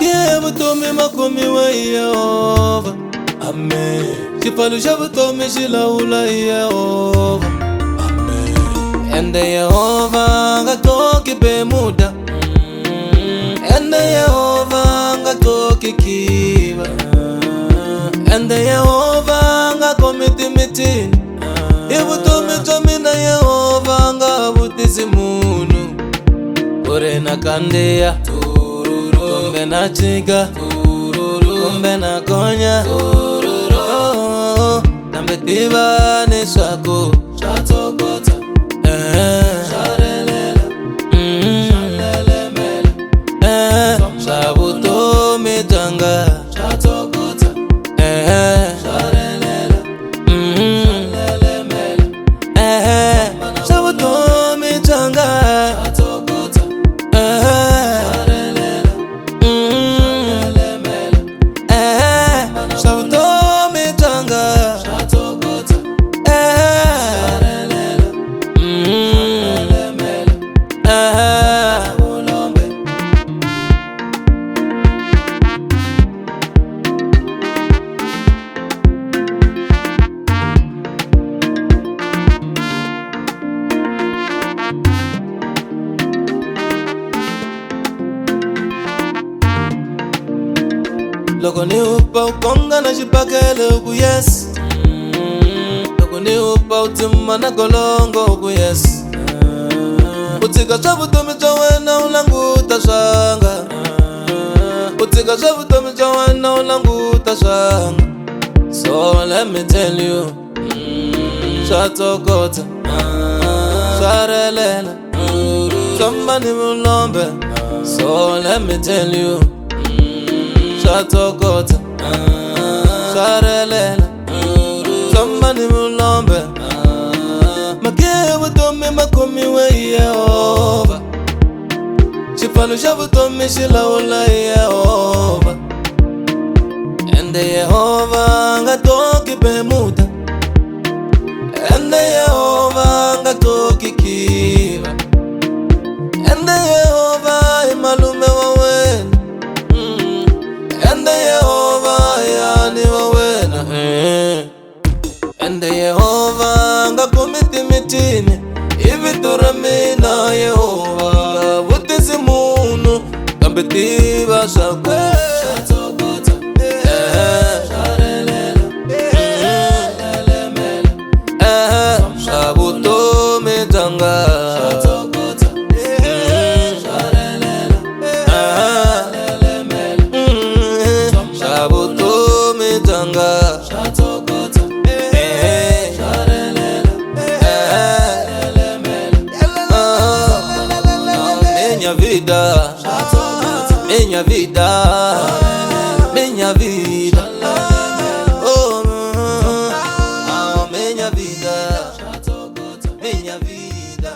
Makie vutomi makomi wa Yehova. Amen. Xipfalo xa vutomi xi lawula Yehova. Amen. Ende Yehova nga koki bemuda. Ende Yehova nga koki kiva. Ende Yehova nga komiti mitini. Ivutomi bya mina Yehova nga vutisi munhu. Uri na kandiya, kumbe na chika, kumbe na konya, nambe tiva ni swako shatokota, sharelela, shavutomi tanga shatokota, sharelela, shavutomi tanga shatokota, shavutomi tanga shatokota, loko ni upa ukonga na xibakele uku yes. Loko ni upa utima na golongo uku yes. U tshika swa vutomi bya wena u languta swanga. U tshika swa vutomi bya wena u languta swanga. So let me tell you, swa tsokotsa, swa relela, swa mani vulombe. So let me tell you, swa tsokotsa, swa relela, swa mani vulombe. Makie vutomi makomi wa Yehova. Xipfalo xa vutomi xi lawula Yehova. Ende Yehova nga koki bemuda. Ende Yehova nga koki kiva. Ende Yehova i malume wa wena. Ende Yehova yani wa wena. Ende Yehova nga komiti mitini. Ivito ra mina Yehova nga vutisi munhu, kambe tiva swakwe shatokota, sharelela, swa vutomi tanga shatokota, sharelela, swa vutomi tanga shatokota, minha vida, minha vida, minha vida, oh, minha vida, minha vida.